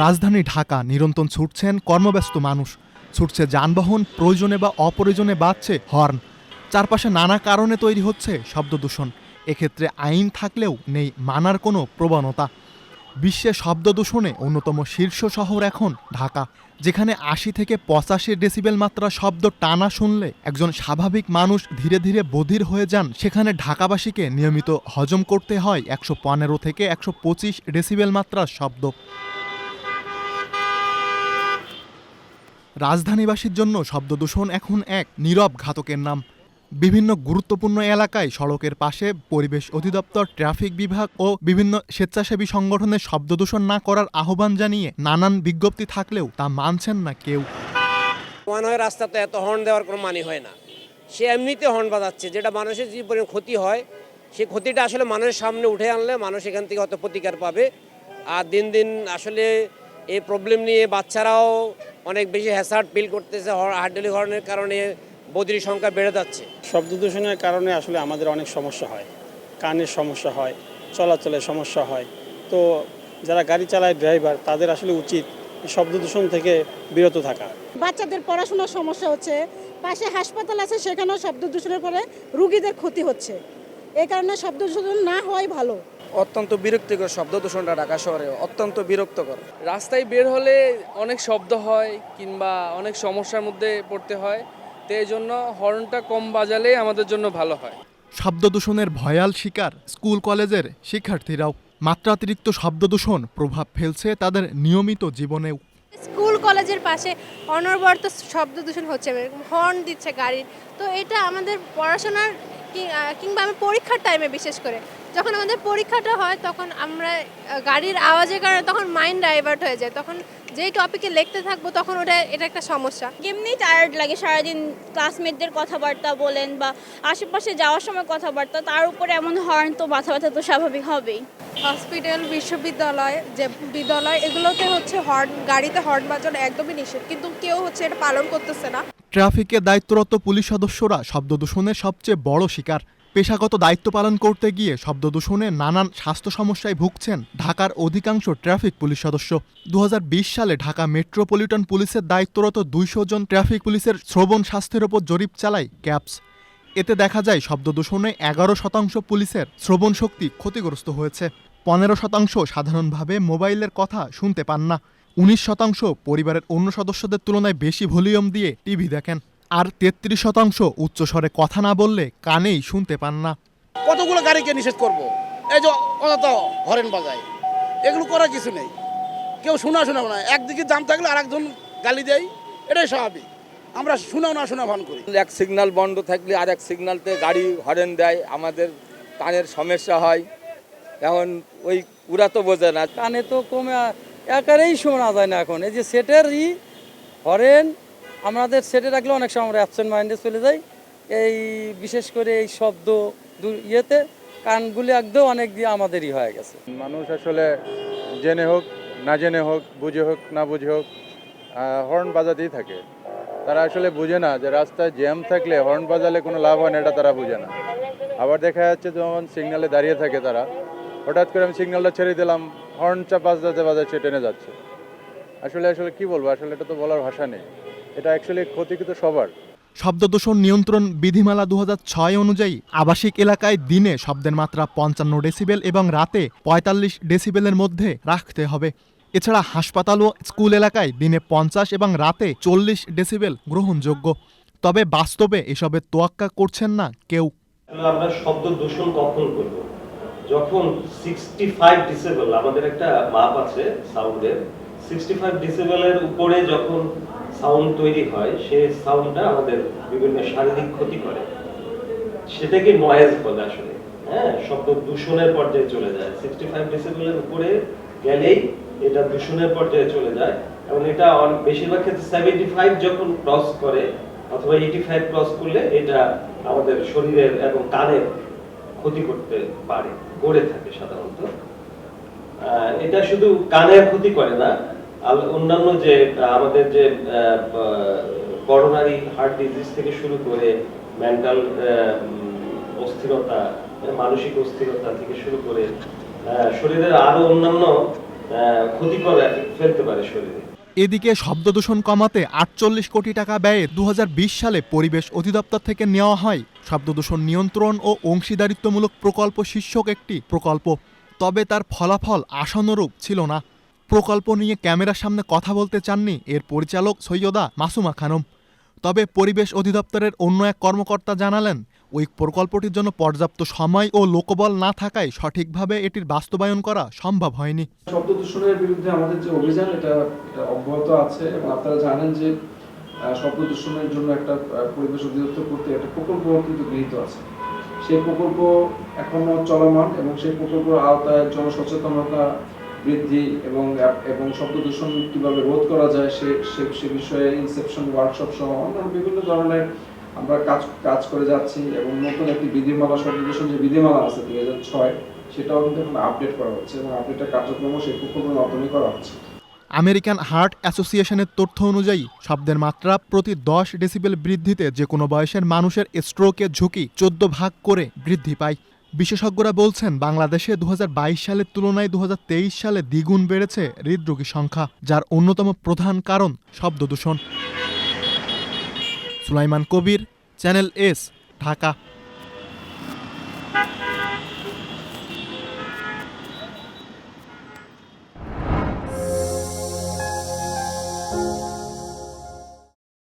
রাজধানী ঢাকা নিরন্তর ছুটছেন কর্মব্যস্ত মানুষ, ছুটছে যানবাহন, প্রয়োজনে বা অপ্রয়োজনে বাজছে হর্ন। চারপাশে নানা কারণে তৈরি হচ্ছে শব্দ দূষণ। এক্ষেত্রে আইন থাকলেও নেই মানার কোনো প্রবণতা। বিশ্বে শব্দ দূষণে অন্যতম শীর্ষ শহর এখন ঢাকা, যেখানে ৮০ থেকে ৮৫ ডেসিবেল মাত্রা শব্দ টানা শুনলে একজন স্বাভাবিক মানুষ ধীরে ধীরে বধির হয়ে যান। সেখানে ঢাকাবাসীকে নিয়মিত হজম করতে হয় ১১৫ থেকে ১২৫ ডেসিবেল মাত্রার শব্দ। রাজধানীবাসীর জন্য শব্দ দূষণ এখন এক নীরব ঘাতকের নাম। বিভিন্ন গুরুত্বপূর্ণ এলাকায় সড়কের পাশে পরিবেশ অধিদপ্তর, ট্রাফিক বিভাগ ও বিভিন্ন স্বেচ্ছাসেবী সংগঠনের শব্দ দূষণ না করার আহ্বান জানিয়ে নানান বিজ্ঞপ্তি থাকলেও তা মানছেন না কেউ। মনে হয় রাস্তাতে এত হর্ন দেওয়ার কোনো মানে হয় না, সে এমনিতে হর্ন বাজাচ্ছে, যেটা মানুষের যে পরিমাণ ক্ষতি হয় সেই ক্ষতিটা আসলে মানুষের সামনে উঠে আনলে মানুষ এখান থেকে অত প্রতিকার পাবে। আর দিন দিন আসলে এই প্রবলেম নিয়ে বাচ্চারাও অনেক বেশি হ্যাসার্ড ফিল করতেছে, হার্ডলি হর্নের কারণে বধির সংখ্যা বেড়ে যাচ্ছে। শব্দ দূষণের কারণে আসলে আমাদের অনেক সমস্যা হয়, কানের সমস্যা হয়, চলাচলের সমস্যা হয়। তো যারা গাড়ি চালায় ড্রাইভার, তাদের আসলে উচিত শব্দ দূষণ থেকে বিরত থাকা। বাচ্চাদের পড়াশোনার সমস্যা হচ্ছে, পাশে হাসপাতাল আছে, সেখানেও শব্দ দূষণের পরে রোগীদের ক্ষতি হচ্ছে। এই কারণে শব্দ দূষণ না হওয়াই ভালো। অত্যন্ত বিরক্তিকর শব্দ দূষণটা ঢাকা শহরে, অত্যন্ত বিরক্তকর। রাস্তায় বের হলে অনেক শব্দ হয় কিংবা অনেক সমস্যার মধ্যে পড়তে হয়, তো এই জন্য হর্নটা কম বাজালে আমাদের জন্য ভালো হয়। শব্দ দূষণের ভয়াল শিকার স্কুল কলেজের শিক্ষার্থীরাও। মাত্রাতিরিক্ত শব্দ দূষণ প্রভাব ফেলছে তাদের নিয়মিত জীবনেও। স্কুল কলেজের পাশে অনবরত শব্দ দূষণ হচ্ছে, হর্ন দিচ্ছে গাড়ির। তো এটা আমাদের পড়াশোনার কিংবা আমি পরীক্ষার টাইমে বিশেষ করে যখন আমাদের পরীক্ষাটা হয় তখন আমরা গাড়ির আওয়াজের কারণে তখন মাইন্ড ডাইভার্ট হয়ে যায়, তখন যেই টপিকে লিখতে থাকবো তখন এটা একটা সমস্যা। এমনি টায়ার্ড লাগে, সারাদিন ক্লাসমেটদের কথাবার্তা বলেন বা আশেপাশে যাওয়ার সময় কথাবার্তা, তার উপরে এমন হর্ন, তো মাথা ব্যথা তো স্বাভাবিক হবেই। হসপিটাল, বিশ্ববিদ্যালয়, যে বিদ্যালয়, এগুলোতে হচ্ছে হর্ন, গাড়িতে হর্ন বাজানো একদমই নিষেধ, কিন্তু কেউ হচ্ছে এটা পালন করতেছে না। ট্রাফিকে দায়িত্বরত পুলিশ সদস্যরা শব্দ দূষণের সবচেয়ে বড় শিকার। পেশাগত দায়িত্ব পালন করতে গিয়ে শব্দ দূষণে নানান স্বাস্থ্য সমস্যায় ভুগছেন ঢাকার অধিকাংশ ট্রাফিক পুলিশ সদস্য। ২০২০ সালে ঢাকা মেট্রোপলিটন পুলিশের দায়িত্বরত ২০০ জন ট্রাফিক পুলিশের শ্রবণ স্বাস্থ্যের ওপর জরিপ চালায় ক্যাপস। এতে দেখা যায় শব্দ দূষণে ১১% পুলিশের শ্রবণ শক্তি ক্ষতিগ্রস্ত হয়েছে। ১৫% সাধারণভাবে মোবাইলের কথা শুনতে পান না। ১৯% পরিবারের অন্য সদস্যদের তুলনায় বেশি ভলিউম দিয়ে টিভি দেখেন। আর ৩৩% উচ্চস্বরে কথা না বললে কানেই শুনতে পান না। কতগুলো গাড়িকে নিষেধ করব? এই যে অযথা হরেন বাজায়, এগুলো করার কিছু নেই। কেউ শোনা না, একদিকে জাম থাকলে আর একজন গালি দেয়, এটাই স্বাভাবিক। আমরা শোনা ভান করি। এক সিগন্যাল বন্ধ থাকলে আর এক সিগন্যালতে গাড়ি হরেন দেয়, আমাদের কানের সমস্যা হয়। এখন ওই ওরা তো বোঝে না, কানে তো কমে একারেই শোনা যায় না। এখন এই যে সেটেরই হরেন, আমাদের সেটে রাখলে অনেক সময় আমরা অ্যাবসেন্ট মাইন্ডে চলে যাই। এই বিশেষ করে এই শব্দ ইয়েতে কানগুলি একদম অনেক দিয়ে আমাদেরই হয়ে গেছে। মানুষ আসলে জেনে হোক না জেনে হোক, বুঝে হোক না বুঝে হোক, হর্ন বাজাতেই থাকে। তারা আসলে বুঝে না যে রাস্তায় জ্যাম থাকলে হর্ন বাজালে কোনো লাভ হয় না, এটা তারা বুঝে না। আবার দেখা যাচ্ছে যখন সিগন্যালে দাঁড়িয়ে থাকে তারা, হঠাৎ করে আমি সিগন্যালটা ছেড়ে দিলাম, হর্নটা বাজাতে ট্রেনে যাচ্ছে। আসলে কি বলবো, আসলে এটা তো বলার ভাষা নেই। এটা অ্যাকচুয়ালি ক্ষতিকৃত সবার। শব্দ দূষণ নিয়ন্ত্রণ বিধিমালা ২০০৬ অনুযায়ী আবাসিক এলাকায় দিনে শব্দের মাত্রা ৫৫ ডেসিবেল এবং রাতে ৪৫ ডেসিবেলের মধ্যে রাখতে হবে। এছাড়া হাসপাতাল ও স্কুল এলাকায় দিনে ৫০ এবং রাতে ৪০ ডেসিবেল গ্রহণযোগ্য। তবে বাস্তবে এসবের তোয়াক্কা করছেন না কেউ। আমরা শব্দ দূষণ কখন করব? যখন 65 ডেসিবেল, আমাদের একটা মাপ আছে সাউন্ডের, 65 ডেসিবেলের উপরে যখন সাউন্ড তৈরি হয়, সেই সাউন্ডটা আমাদের বিভিন্ন শারীরিক ক্ষতি করে, সেটাকে নয়েজ বলে আসলে। হ্যাঁ, শব্দ দূষণের পর্যায়ে চলে যায়। 65 ডেসিবেলের উপরে গেলেই এটা দূষণের পর্যায়ে চলে যায়, এবং এটা বেশিরভাগ ক্ষেত্রে 75 যখন ক্রস করে অথবা 85 ক্রস করলে এটা আমাদের শরীরের এবং কানের ক্ষতি করতে পারে, করে থাকে সাধারণত। এটা শুধু কানের ক্ষতি করে না, অন্যান্য যে আমাদের যে করোনারি হার্ট ডিজিজ থেকে শুরু করে মেন্টাল অস্থিরতা, মানসিক অস্থিরতা থেকে শুরু করে শরীরের আরো অন্যান্য ক্ষতিকর এফেক্ট ফেলতে পারে শরীরে। এদিকে শব্দদূষণ কমাতে 48 কোটি টাকা ব্যয়ে 2020 সালে পরিবেশ অধিদপ্তর থেকে নেওয়া হয় শব্দদূষণ নিয়ন্ত্রণ ও অংশীদারিত্বমূলক প্রকল্প শীর্ষক একটি প্রকল্প। তবে তার ফলাফল আশানুরূপ ছিল না। প্রকল্প নিয়ে ক্যামেরার সামনে কথা বলতে চাননি এর পরিচালক সৈয়দা মাসুমা খানম। তবে পরিবেশ অধিদপ্তরের অন্য এক কর্মকর্তা জানালেন, ওই প্রকল্পটির জন্য পর্যাপ্ত সময় ও লোকবল না থাকায় সঠিকভাবে এটির বাস্তবায়ন করা সম্ভব হয়নি। শব্দ দূষণের বিরুদ্ধে আমাদের যে অভিযান এটা অব্যাহত আছে এবং আপনারা জানেন যে শব্দ দূষণের জন্য একটা পরিবেশ অধিদপ্তর করতে একটা প্রকল্প কিন্তু গৃহীত আছে। সেই প্রকল্প এখনো চলমান এবং সেই প্রকল্পের আওতায় জনসচেতনতা বৃদ্ধি এবং শব্দ দূষণ কীভাবে রোধ করা যায় সে বিষয়ে ইনসেপশন ওয়ার্কশপ সহ অন্যান্য বিভিন্ন ধরনের আমরা কাজ করে যাচ্ছি এবং নতুন একটি বিধিমালা শব্দ দূষণ যে বিধিমালা আছে 2006 সেটাও কিন্তু এখন আপডেট করা হচ্ছে এবং আপডেটের কার্যক্রম সেই প্রকল্পের মাধ্যমে করা হচ্ছে। আমেরিকান হার্ট অ্যাসোসিয়েশনের তথ্য অনুযায়ী শব্দের মাত্রা প্রতি 10 ডেসিবেল বৃদ্ধিতে যে কোনো বয়সের মানুষের স্ট্রোকের ঝুঁকি 14 ভাগ করে বৃদ্ধি পায়। বিশেষজ্ঞরা বলছেন, বাংলাদেশে 2022 সালের তুলনায় 2023 সালে দ্বিগুণ বেড়েছে হৃদরোগীর সংখ্যা, যার অন্যতম প্রধান কারণ শব্দদূষণ। সুলাইমান কবির, চ্যানেল এস, ঢাকা।